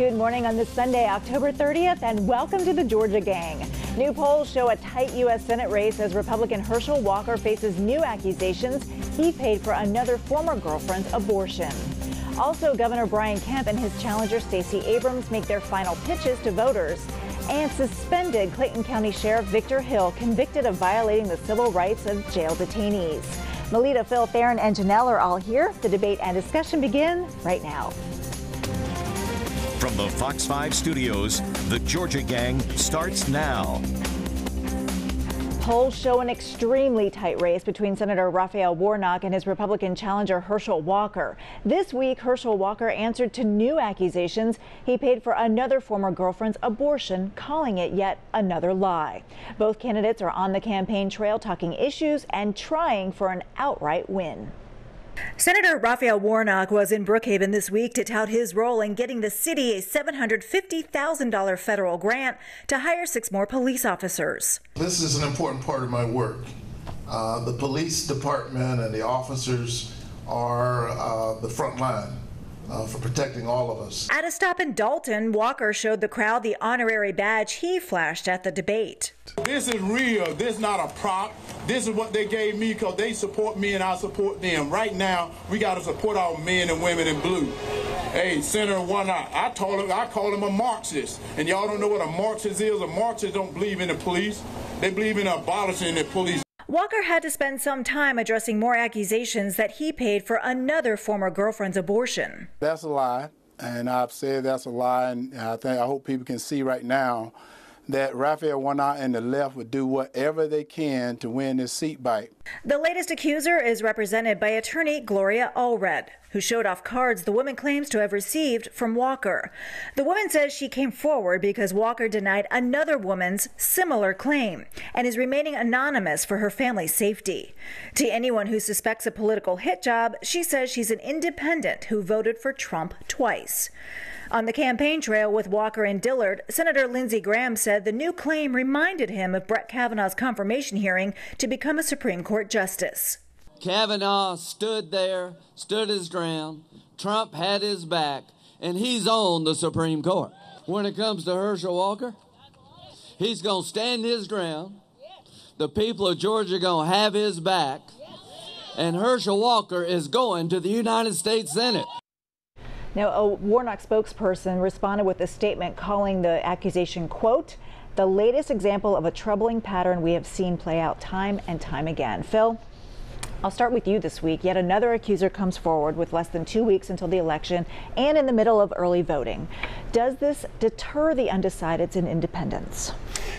Good morning on this Sunday, October 30th, and welcome to the Georgia Gang. New polls show a tight U.S. Senate race as Republican Herschel Walker faces new accusations he paid for another former girlfriend's abortion. Also, Governor Brian Kemp and his challenger Stacey Abrams make their final pitches to voters. And suspended Clayton County Sheriff Victor Hill convicted of violating the civil rights of jail detainees. Melita, Phil, Theron, and Janelle are all here. The debate and discussion begin right now. From the Fox 5 studios, the Georgia Gang starts now. Polls show an extremely tight race between Senator Raphael Warnock and his Republican challenger Herschel Walker. This week, Herschel Walker answered to new accusations he paid for another former girlfriend's abortion, calling it yet another lie. Both candidates are on the campaign trail talking issues and trying for an outright win. Senator Raphael Warnock was in Brookhaven this week to tout his role in getting the city a $750,000 federal grant to hire 6 more police officers. This is an important part of my work. The police department and the officers are the front line for protecting all of us. At a stop in Dalton, Walker showed the crowd the honorary badge he flashed at the debate. This is real. This is not a prop. This is what they gave me because they support me and I support them. Right now, we got to support our men and women in blue. Hey, Senator Warnock, I call him a Marxist. And y'all don't know what a Marxist is? A Marxist don't believe in the police. They believe in abolishing the police. Walker had to spend some time addressing more accusations that he paid for another former girlfriend's abortion. That's a lie, and I've said that's a lie, and I hope people can see right now that Raphael Warnock and the left would do whatever they can to win this seat bite. The latest accuser is represented by attorney Gloria Allred, who showed off cards the woman claims to have received from Walker. The woman says she came forward because Walker denied another woman's similar claim and is remaining anonymous for her family's safety. To anyone who suspects a political hit job, she says she's an independent who voted for Trump twice. On the campaign trail with Walker and Dillard, Senator Lindsey Graham said the new claim reminded him of Brett Kavanaugh's confirmation hearing to become a Supreme Court justice. Kavanaugh stood there, stood his ground, Trump had his back, and he's on the Supreme Court. When it comes to Herschel Walker, he's going to stand his ground. The people of Georgia are going to have his back, and Herschel Walker is going to the United States Senate. Now, a Warnock spokesperson responded with a statement calling the accusation, quote, the latest example of a troubling pattern we have seen play out time and time again. Phil, I'll start with you this week. Yet another accuser comes forward with less than 2 weeks until the election and in the middle of early voting. Does this deter the undecideds and independents?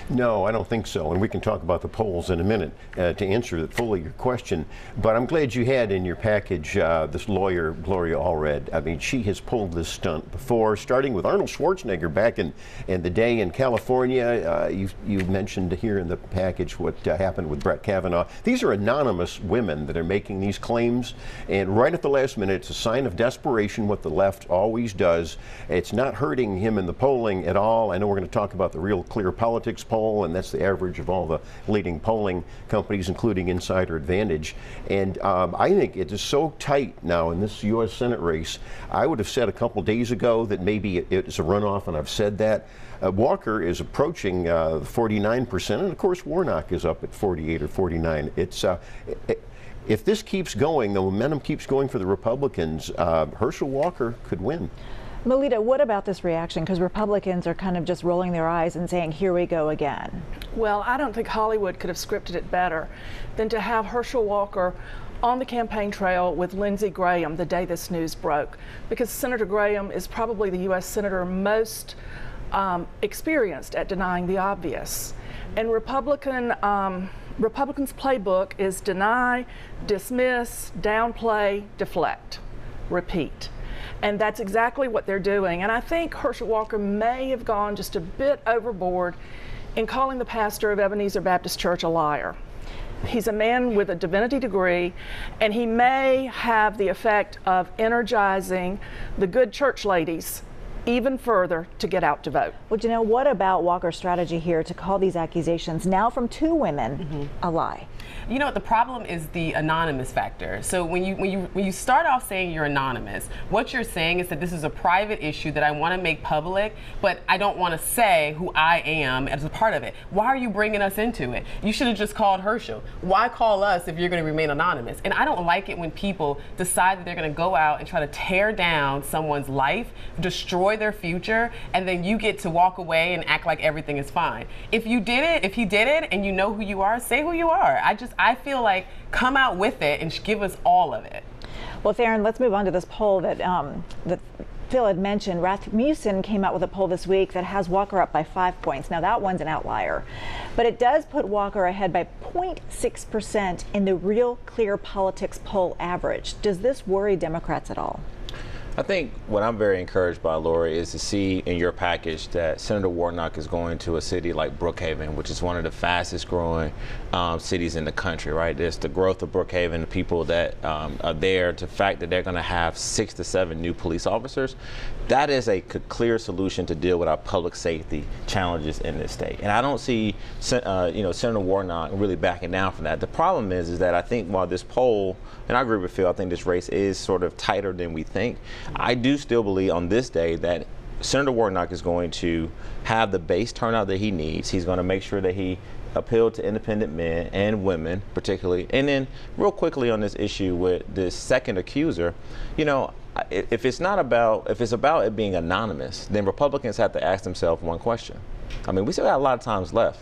No, I don't think so. And we can talk about the polls in a minute to answer fully your question. But I'm glad you had in your package this lawyer, Gloria Allred. I mean, she has pulled this stunt before, starting with Arnold Schwarzenegger back in the day in California. You mentioned here in the package what happened with Brett Kavanaugh. These are anonymous women that are making these claims. And right at the last minute, it's a sign of desperation, what the left always does. It's not hurting him in the polling at all. I know we're going to talk about the Real Clear Politics poll, and that's the average of all the leading polling companies, including Insider Advantage. And I think it is so tight now in this U.S. Senate race. I would have said a couple days ago that maybe it's a runoff, and I've said that. Walker is approaching 49%, and of course Warnock is up at 48 or 49. It's if this keeps going, the momentum keeps going for the Republicans, Herschel Walker could win. Melita, what about this reaction? Because Republicans are kind of just rolling their eyes and saying, here we go again. Well, I don't think Hollywood could have scripted it better than to have Herschel Walker on the campaign trail with Lindsey Graham the day this news broke, because Senator Graham is probably the U.S. Senator most experienced at denying the obvious. And Republicans' playbook is deny, dismiss, downplay, deflect, repeat. And that's exactly what they're doing. And I think Herschel Walker may have gone just a bit overboard in calling the pastor of Ebenezer Baptist Church a liar. He's a man with a divinity degree, and he may have the effect of energizing the good church ladies even further to get out to vote. Well, Janelle, what about Walker's strategy here to call these accusations now from 2 women a lie? You know, the problem is the anonymous factor. So when you start off saying you're anonymous, what you're saying is that this is a private issue that I want to make public, but I don't want to say who I am as a part of it. Why are you bringing us into it? You should have just called Herschel. Why call us if you're going to remain anonymous? And I don't like it when people decide that they're going to go out and try to tear down someone's life, destroy their future, and then you get to walk away and act like everything is fine. If he did it, and you know who you are, say who you are. I feel like come out with it and give us all of it. Well, Theron, let's move on to this poll that Phil had mentioned. Rasmussen came out with a poll this week that has Walker up by 5 points. Now that one's an outlier, but it does put Walker ahead by 0.6% in the Real Clear Politics poll average. Does this worry Democrats at all? I think what I'm very encouraged by, Lori, is to see in your package that Senator Warnock is going to a city like Brookhaven, which is one of the fastest growing cities in the country, right? There's the growth of Brookhaven, the people that are there, the fact that they're going to have 6 to 7 new police officers. That is a clear solution to deal with our public safety challenges in this state. And I don't see Senator Warnock really backing down from that. The problem is that I think while this poll, and I agree with Phil, I think this race is sort of tighter than we think. I do still believe on this day that Senator Warnock is going to have the base turnout that he needs. He's going to make sure that he appealed to independent men and women particularly. And then real quickly on this issue with this second accuser, you know, if it's about it being anonymous, then Republicans have to ask themselves one question. I mean, we still got a lot of times left.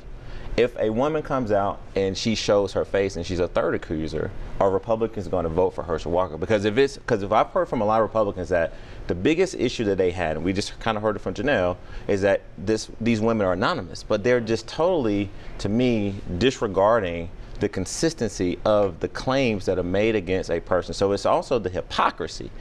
If a woman comes out and she shows her face and she's a third accuser, are Republicans going to vote for Herschel Walker? Because if I've heard from a lot of Republicans that the biggest issue that they had, and we just kind of heard it from Janelle, is that these women are anonymous, but they're just totally, to me, disregarding the consistency of the claims that are made against a person. So it's also the hypocrisy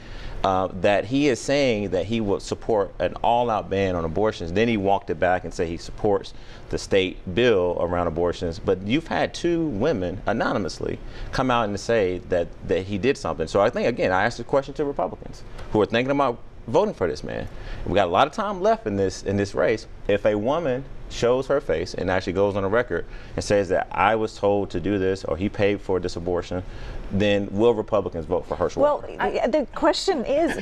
that he is saying that he would support an all-out ban on abortions. Then he walked it back and said he supports the state bill around abortions. But you've had 2 women anonymously come out and say that he did something. So I think, again, I asked the question to Republicans who are thinking about voting for this man. We got a lot of time left in this race. If a woman shows her face and actually goes on a record and says that I was told to do this or he paid for this abortion, then will Republicans vote for Herschel Walker? Well, the question is,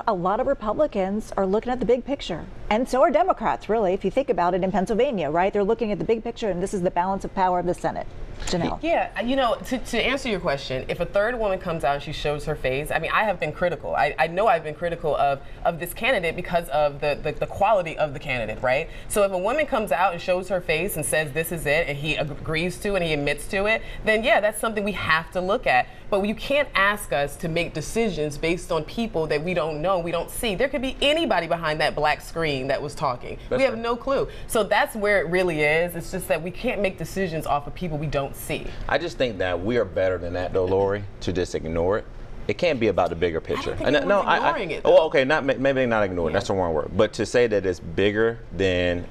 a lot of Republicans are looking at the big picture, and so are Democrats, really, if you think about it in Pennsylvania, right? They're looking at the big picture, and this is the balance of power of the Senate. Janelle. Yeah, you know, to answer your question, if a third woman comes out and she shows her face, I mean, I have been critical. I know I've been critical of this candidate because of the quality of the candidate, right? So if a woman comes out and shows her face and says this is it, and he agrees to and he admits to it, then yeah, that's something we have to look at. But you can't ask us to make decisions based on people that we don't know, we don't see. There could be anybody behind that black screen that was talking. We have no clue. So that's where it really is. It's just that we can't make decisions off of people we don't see. I just think that we are better than that, though, Lori, to just ignore it. It can't be about the bigger picture. Ignoring it, oh, okay, maybe not ignoring. That's the wrong word. But to say that it's bigger than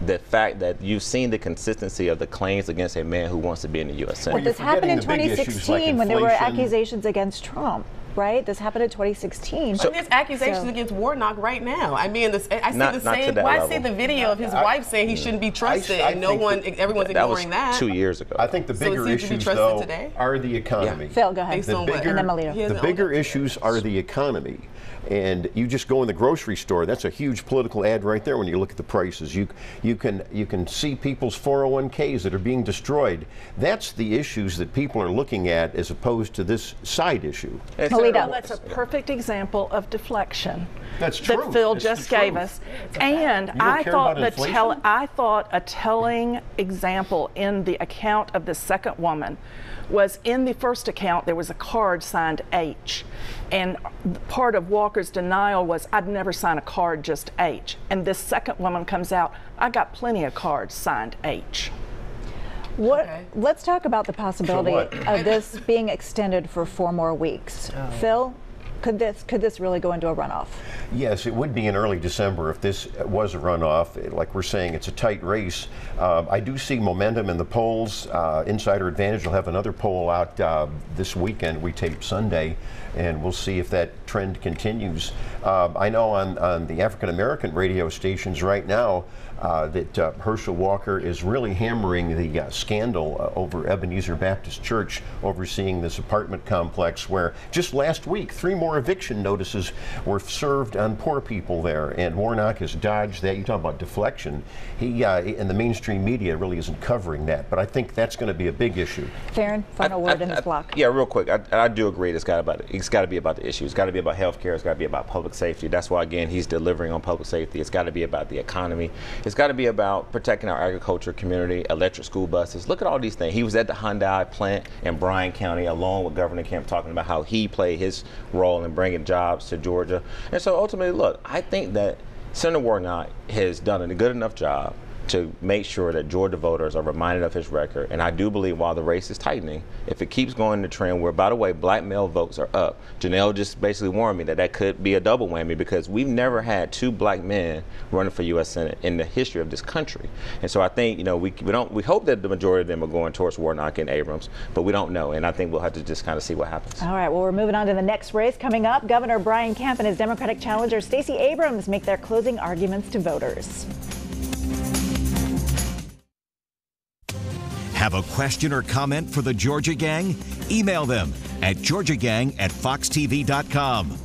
the fact that you've seen the consistency of the claims against a man who wants to be in the U.S. Senate. But this happened in 2016 when there were accusations against Trump. Right? This happened in 2016. So there's accusations against Warnock right now. I mean, I see the video of his wife saying he shouldn't be trusted, and everyone's ignoring that. That was 2 years ago. I think the bigger issues, though, are the economy. Yeah. Phil, go ahead. The bigger issues are the economy. And you just go in the grocery store, that's a huge political ad right there when you look at the prices. You can see people's 401ks that are being destroyed. That's the issues that people are looking at as opposed to this side issue. That's a perfect example of deflection. That's true. That Phil just gave us. And I thought a telling example in the account of the second woman was in the first account there was a card signed H, and part of Walker's denial was I'd never sign a card just H, and this second woman comes out, I got plenty of cards signed H. Let's talk about the possibility of this being extended for 4 more weeks. Phil, Could this really go into a runoff? Yes, it would be in early December if this was a runoff. Like we're saying, it's a tight race. I do see momentum in the polls. Insider Advantage will have another poll out this weekend. We tape Sunday, and we'll see if that trend continues. I know on the African American radio stations right now that Herschel Walker is really hammering the scandal over Ebenezer Baptist Church overseeing this apartment complex, where just last week 3 more eviction notices were served on poor people there, and Warnock has dodged that. You talk about deflection. He and the mainstream media really isn't covering that, but I think that's going to be a big issue. Farron, final word in this block. Yeah, real quick. I do agree. It's got to be about the issue. It's got to be about health care. It's got to be about public safety. That's why, again, he's delivering on public safety. It's got to be about the economy. It's got to be about protecting our agriculture community, electric school buses. Look at all these things. He was at the Hyundai plant in Bryan County along with Governor Kemp, talking about how he played his role in bringing jobs to Georgia. And so ultimately, look, I think that Senator Warnock has done a good enough job to make sure that Georgia voters are reminded of his record. And I do believe while the race is tightening, if it keeps going the trend where, by the way, black male votes are up, Janelle just basically warned me that that could be a double whammy, because we've never had 2 black men running for U.S. Senate in the history of this country. And so I think, you know, we hope that the majority of them are going towards Warnock and Abrams, but we don't know. And I think we'll have to just kind of see what happens. All right, well, we're moving on to the next race coming up. Governor Brian Kemp and his Democratic challenger Stacey Abrams make their closing arguments to voters. Have a question or comment for the Georgia Gang? Email them at georgiagang@foxtv.com.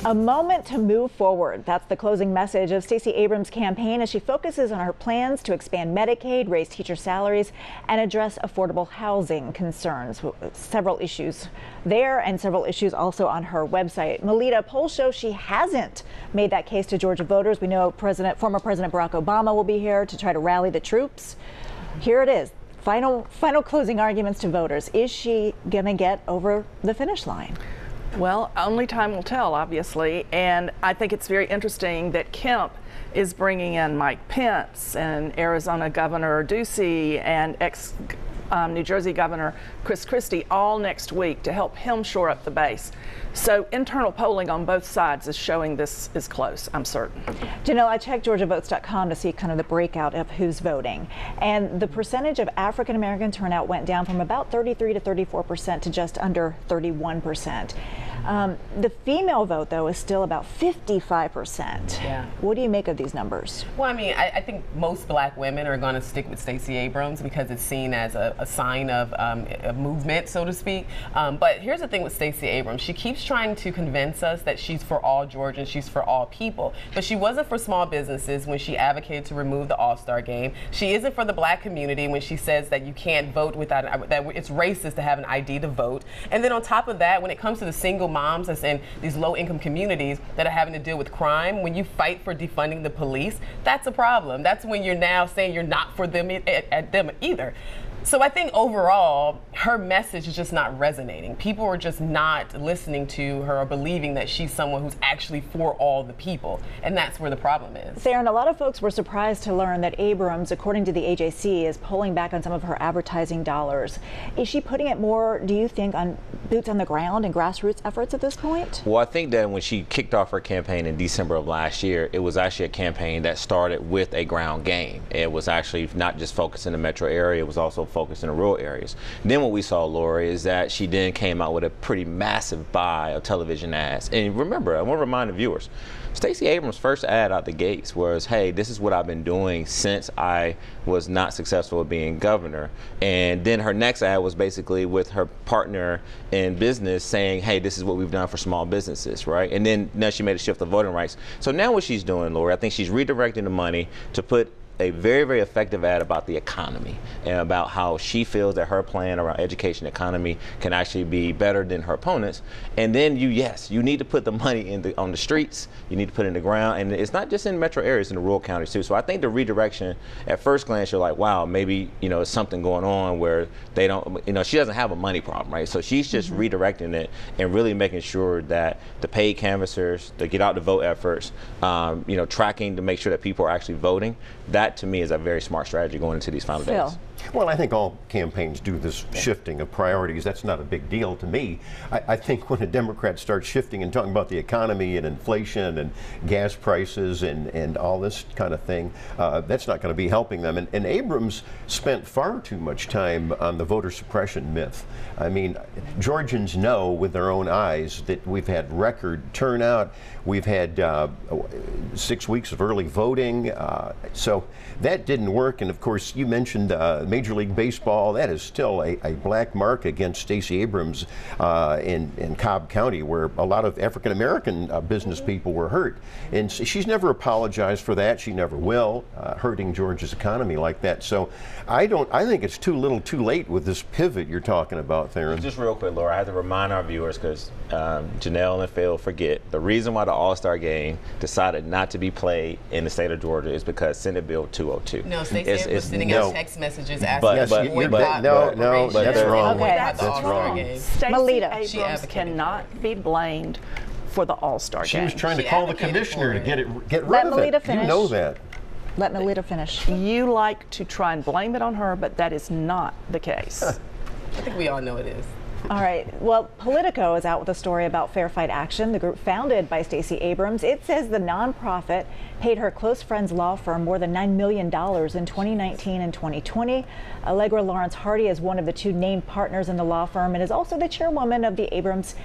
A moment to move forward. That's the closing message of Stacey Abrams' campaign as she focuses on her plans to expand Medicaid, raise teacher salaries, and address affordable housing concerns. Several issues there and several issues also on her website. Melita, polls show she hasn't made that case to Georgia voters. We know former President Barack Obama will be here to try to rally the troops. Here it is. Final closing arguments to voters. Is she going to get over the finish line? Well, only time will tell, obviously. And I think it's very interesting that Kemp is bringing in Mike Pence and Arizona Governor Ducey and New Jersey Governor Chris Christie all next week to help him shore up the base. So internal polling on both sides is showing this is close, I'm certain. Janelle, I checked GeorgiaVotes.com to see kind of the breakout of who's voting. And the percentage of African American turnout went down from about 33 to 34% to just under 31%. The female vote, though, is still about 55%. Yeah. What do you make of these numbers? Well, I mean, I think most black women are going to stick with Stacey Abrams because it's seen as a sign of a movement, so to speak. But here's the thing with Stacey Abrams. She keeps trying to convince us that she's for all Georgians, she's for all people. But she wasn't for small businesses when she advocated to remove the All-Star game. She isn't for the black community when she says that you can't vote without, that it's racist to have an ID to vote. And then on top of that, when it comes to the single moms that's in these low-income communities that are having to deal with crime, when you fight for defunding the police, that's a problem. That's when you're now saying you're not for them either. So I think overall, her message is just not resonating. People are just not listening to her or believing that she's someone who's actually for all the people. And that's where the problem is. Farron, a lot of folks were surprised to learn that Abrams, according to the AJC, is pulling back on some of her advertising dollars. Is she putting it more, do you think, on boots on the ground and grassroots efforts at this point? Well, I think that when she kicked off her campaign in December of last year, it was actually a campaign that started with a ground game. It was actually not just focused in the metro area, it was also focused in the rural areas. Then what we saw, Lori, is that she then came out with a pretty massive buy of television ads. And remember, I want to remind the viewers, Stacey Abrams' first ad out the gates was, hey, this is what I've been doing since I was not successful at being governor. And then her next ad was basically with her partner in business saying, hey, this is what we've done for small businesses, right? And then now she made a shift to voting rights. So now what she's doing, Lori, I think she's redirecting the money to put a very, very effective ad about the economy and about how she feels that her plan around education economy can actually be better than her opponents. And then you need to put the money on the streets, you need to put it in the ground, and it's not just in metro areas, in the rural counties too. So I think the redirection, at first glance, you're like, wow, maybe, it's something going on where they don't, she doesn't have a money problem, right? So she's just redirecting it and really making sure that the paid canvassers, the get out the vote efforts, tracking to make sure that people are actually voting. That to me is a very smart strategy going into these final days. Well, I think all campaigns do this shifting of priorities. That's not a big deal to me. I think when a Democrat starts shifting and talking about the economy and inflation and gas prices and all this kind of thing, that's not going to be helping them. And Abrams spent far too much time on the voter suppression myth. I mean, Georgians know with their own eyes that we've had record turnout. We've had 6 weeks of early voting. So that didn't work. And of course, you mentioned Major League Baseball. That is still a black mark against Stacey Abrams in Cobb County, where a lot of African American business people were hurt. And she's never apologized for that. She never will, hurting Georgia's economy like that. So I think it's too little too late with this pivot you're talking about, Theron. Just real quick, Laura, I have to remind our viewers, because Janelle and Phil forget, the reason why the All-Star game decided not to be played in the state of Georgia is because Senate Bill 202. No, Stacey Abrams was sending out text messages asking that's wrong. Okay, that's wrong. Stacey Abrams cannot be blamed for the All-Star game. She was trying to call the commissioner to get rid of it. Melita finish. You know that. Let Melita finish. You like to try and blame it on her, but that is not the case. I think we all know it is. All right. Well, Politico is out with a story about Fair Fight Action, the group founded by Stacey Abrams. It says the nonprofit paid her close friend's law firm more than $9 million in 2019 and 2020. Allegra Lawrence Hardy is one of the two named partners in the law firm and is also the chairwoman of the Abrams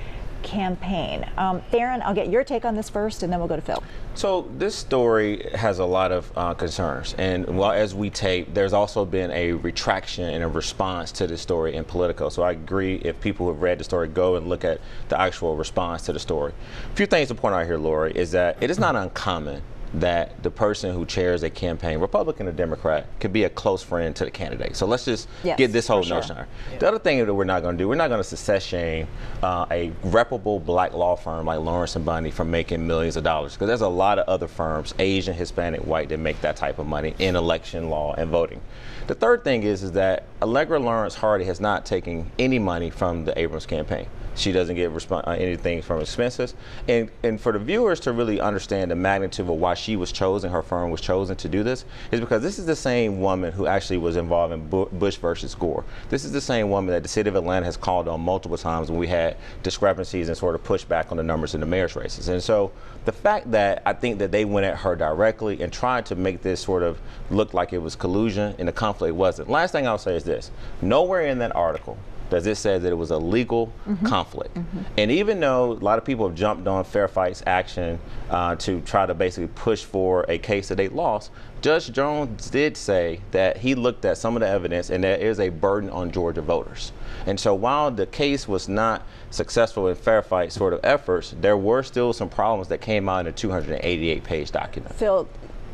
campaign. Theron, I'll get your take on this first, and then we'll go to Phil. So this story has a lot of concerns, and while as we tape, there's also been a retraction and a response to this story in Politico. So I agree, if people who have read the story, go and look at the actual response to the story. A few things to point out here, Lori, is that it is not uncommon that the person who chairs a campaign, Republican or Democrat, could be a close friend to the candidate. So let's just get this whole notion out. The other thing that we're not going to do, we're not going to success shame a reputable black law firm like Lawrence and Bundy from making millions of dollars, because there's a lot of other firms, Asian, Hispanic, white, that make that type of money in election law and voting. The third thing is that Allegra Lawrence Hardy has not taken any money from the Abrams campaign. She doesn't get anything from expenses. And for the viewers to really understand the magnitude of why she was chosen, her firm was chosen to do this, is because this is the same woman who actually was involved in Bush versus Gore. This is the same woman that the city of Atlanta has called on multiple times when we had discrepancies and sort of pushback on the numbers in the mayor's races. And so the fact that I think that they went at her directly and tried to make this sort of look like it was collusion, and the conflict wasn't. Last thing I'll say is this: nowhere in that article does it say that it was a legal conflict. And even though a lot of people have jumped on Fair Fights Action to try to basically push for a case that they lost, Judge Jones did say that he looked at some of the evidence and there is a burden on Georgia voters. And so while the case was not successful in Fair Fight sort of efforts, there were still some problems that came out in a 288-page document. Phil,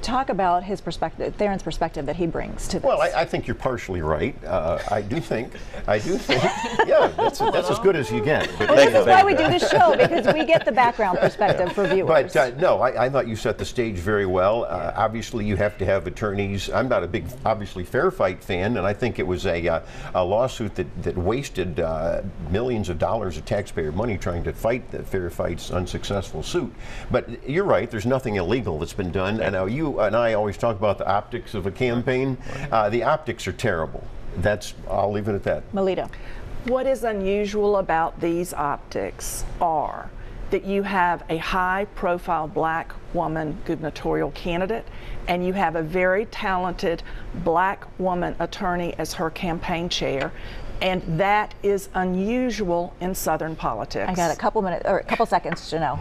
talk about his perspective, Theron's perspective that he brings to this. Well, I think you're partially right. I do think, yeah, that's as good as you get. But this is why we do this show, because we get the background perspective for viewers. But no, I thought you set the stage very well. Obviously, you have to have attorneys. I'm not a big, obviously, Fair Fight fan, and I think it was a lawsuit that wasted millions of dollars of taxpayer money trying to fight the Fair Fight's unsuccessful suit. But you're right, there's nothing illegal that's been done. And now you and I always talk about the optics of a campaign. The optics are terrible. I'll leave it at that. Melita. What is unusual about these optics are that you have a high-profile black woman gubernatorial candidate, and you have a very talented black woman attorney as her campaign chair, and that is unusual in Southern politics. I got a couple minutes or a couple seconds, Janelle.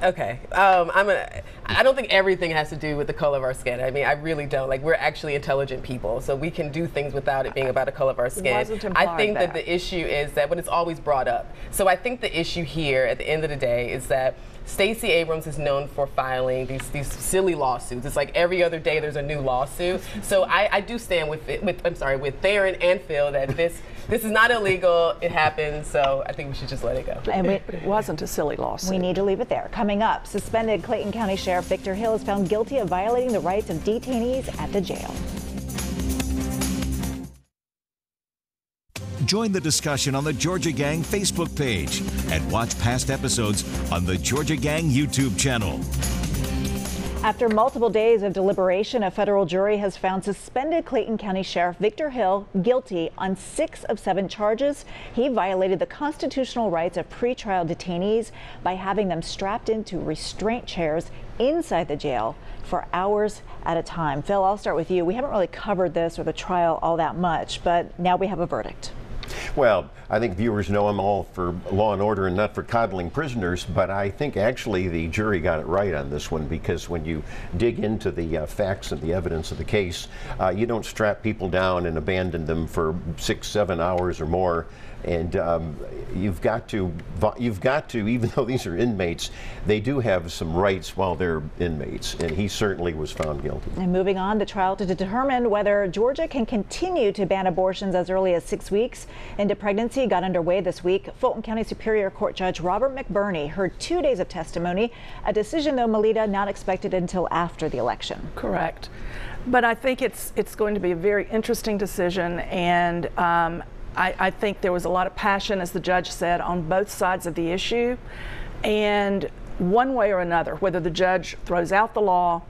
Okay, I don't think everything has to do with the color of our skin. I mean, I really don't. Like, we're actually intelligent people, so we can do things without it being about the color of our skin. I think that the issue is that when it's always brought up. So I think the issue here at the end of the day is that Stacey Abrams is known for filing these silly lawsuits. It's like every other day there's a new lawsuit. So I do stand with Theron and Phil that this is not illegal. It happens. So I think we should just let it go. And it wasn't a silly lawsuit. We need to leave it there. Coming up, suspended Clayton County Sheriff Victor Hill is found guilty of violating the rights of detainees at the jail. Join the discussion on the Georgia Gang Facebook page and watch past episodes on the Georgia Gang YouTube channel. After multiple days of deliberation, a federal jury has found suspended Clayton County Sheriff Victor Hill guilty on 6 of 7 charges. He violated the constitutional rights of pretrial detainees by having them strapped into restraint chairs inside the jail for hours at a time. Phil, I'll start with you. We haven't really covered this or the trial all that much, but now we have a verdict. Well, I think viewers know I'm all for law and order and not for coddling prisoners, but I think actually the jury got it right on this one, because when you dig into the facts and the evidence of the case, you don't strap people down and abandon them for 6-7 hours or more. And you've got to, even though these are inmates, they do have some rights while they're inmates, and he certainly was found guilty. And moving on, the trial to determine whether Georgia can continue to ban abortions as early as 6 weeks into pregnancy got underway this week. Fulton County Superior Court Judge Robert McBurney heard 2 days of testimony, a decision, though, Melita, not expected until after the election. Correct. But I think it's going to be a very interesting decision, and I think there was a lot of passion, as the judge said, on both sides of the issue. And one way or another, whether the judge throws out the law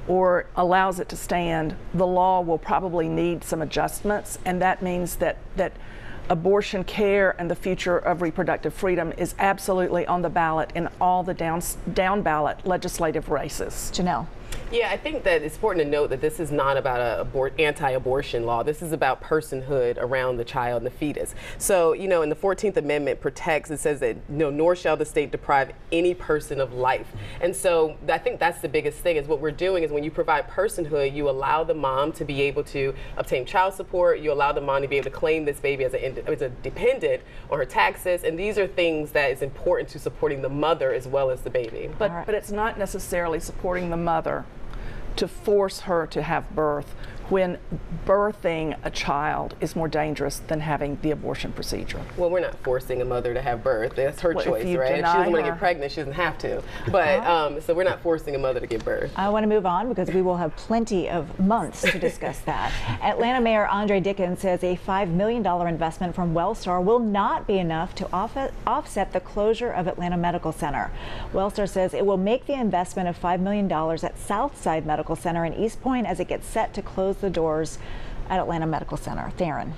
or allows it to stand, the law will probably need some adjustments. And that means that abortion care and the future of reproductive freedom is absolutely on the ballot in all the down ballot legislative races. Janelle. Yeah, I think that it's important to note that this is not about an anti-abortion law. This is about personhood around the child and the fetus. So, you know, in the 14th Amendment protects, it says that, you know, nor shall the state deprive any person of life. And so I think that's the biggest thing, is what we're doing is when you provide personhood, you allow the mom to be able to obtain child support, you allow the mom to be able to claim this baby as a dependent on her taxes, and these are things that is important to supporting the mother as well as the baby. But it's not necessarily supporting the mother to force her to have birth when birthing a child is more dangerous than having the abortion procedure. Well, we're not forcing a mother to have birth. That's her choice, right? If she doesn't want to get pregnant, she doesn't have to. But so we're not forcing a mother to give birth. I want to move on because we will have plenty of months to discuss that. Atlanta Mayor Andre Dickens says a $5 million investment from Wellstar will not be enough to offset the closure of Atlanta Medical Center. Wellstar says it will make the investment of $5 million at Southside Medical Center in East Point as it gets set to close the doors at Atlanta Medical Center. Theron.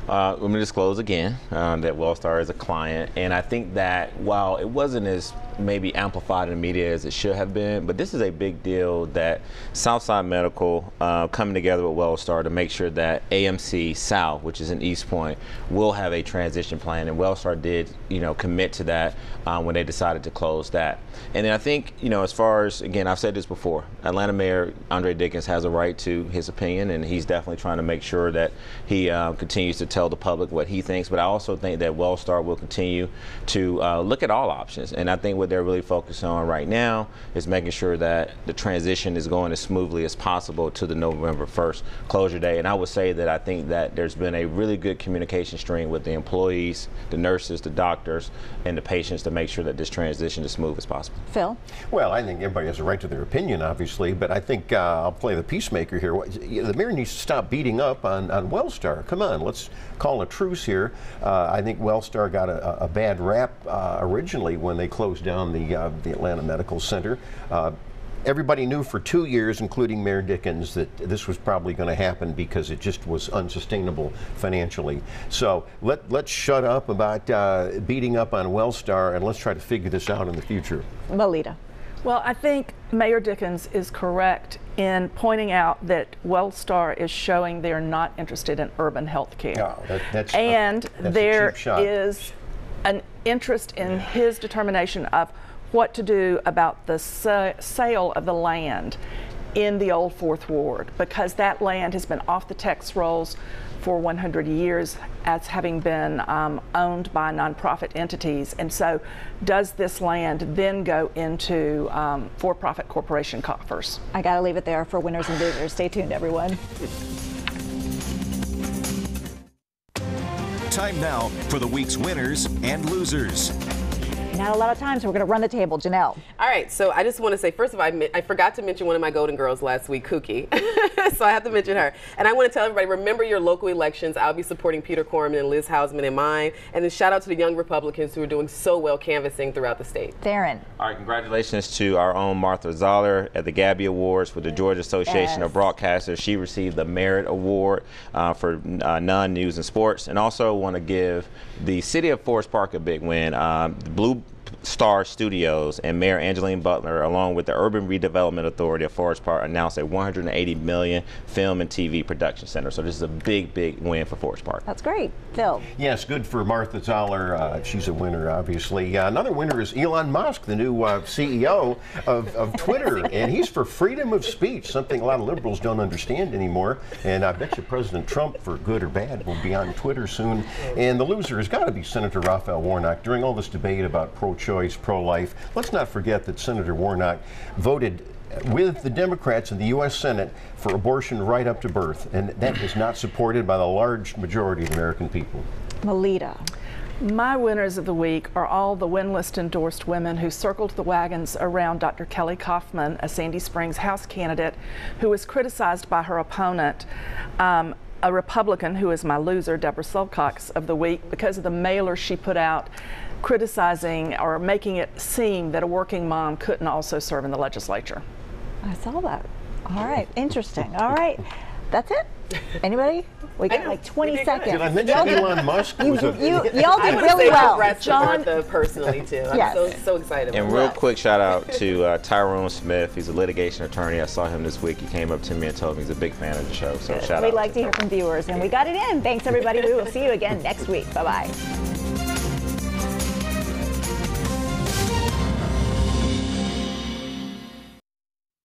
Let me disclose again that Wellstar is a client, and I think that while it wasn't as maybe amplified in the media as it should have been, but this is a big deal that Southside Medical coming together with Wellstar to make sure that AMC South, which is in East Point, will have a transition plan, and Wellstar did, you know, commit to that when they decided to close that. And then I think, you know, as far as, again, I've said this before, Atlanta Mayor Andre Dickens has a right to his opinion, and he's definitely trying to make sure that he continues to tell the public what he thinks, but I also think that Wellstar will continue to look at all options, and I think what they're really focused on right now is making sure that the transition is going as smoothly as possible to the November 1st closure day. And I would say that I think that there's been a really good communication stream with the employees, the nurses, the doctors, and the patients to make sure that this transition is smooth as possible. Phil? Well, I think everybody has a right to their opinion, obviously, but I think I'll play the peacemaker here. The mayor needs to stop beating up on Wellstar. Come on, let's call a truce here. I think Wellstar got a bad rap originally when they closed down the Atlanta Medical Center. Everybody knew for 2 years, including Mayor Dickens, that this was probably going to happen because it just was unsustainable financially. So let's shut up about beating up on Wellstar, and let's try to figure this out in the future. Melita. Well, I think Mayor Dickens is correct in pointing out that Wellstar is showing they're not interested in urban health care. Oh, that's there is an interest in his determination of what to do about the sale of the land in the old Fourth Ward, because that land has been off the tax rolls for 100 years as having been owned by nonprofit entities. And so does this land then go into for-profit corporation coffers? I gotta leave it there for winners and losers. Stay tuned, everyone. Time now for the week's winners and losers. Not a lot of time, so we're going to run the table. Janelle. All right, so I just want to say, first of all, I forgot to mention one of my Golden Girls last week, Kookie. So I have to mention her. And I want to tell everybody, remember your local elections. I'll be supporting Peter Corman and Liz Hausman in mine. And then shout out to the young Republicans who are doing so well canvassing throughout the state. Theron. All right, congratulations to our own Martha Zoller at the Gabby Awards with the Georgia Association of Broadcasters. She received the Merit Award for non-news and sports. And also want to give the city of Forest Park a big win. The Blue Star Studios and Mayor Angeline Butler, along with the Urban Redevelopment Authority of Forest Park, announced a $180 million film and TV production center. So this is a big, big win for Forest Park. That's great. Phil. Yes, good for Martha Zoller. She's a winner, obviously. Another winner is Elon Musk, the new CEO of Twitter, and he's for freedom of speech, something a lot of liberals don't understand anymore. And I bet you President Trump, for good or bad, will be on Twitter soon. And the loser has got to be Senator Raphael Warnock. During all this debate about pro-choice, pro-life, let's not forget that Senator Warnock voted with the Democrats in the U.S. Senate for abortion right up to birth, and that is not supported by the large majority of American people. Melita. My winners of the week are all the win-list endorsed women who circled the wagons around Dr. Kelly Kaufman, a Sandy Springs House candidate who was criticized by her opponent, a Republican who is my loser, Deborah Silcox, of the week because of the mailer she put out criticizing or making it seem that a working mom couldn't also serve in the legislature. I saw that. All right, interesting. All right, that's it. Anybody? We got like 20 seconds. Did I mention Elon Musk? Y'all did really well. John, personally too. I'm so excited. And real quick shout out to Tyrone Smith. He's a litigation attorney. I saw him this week. He came up to me and told me he's a big fan of the show. So shout out. We'd like to hear from viewers, and we got it in. Thanks everybody. We will see you again next week. Bye bye.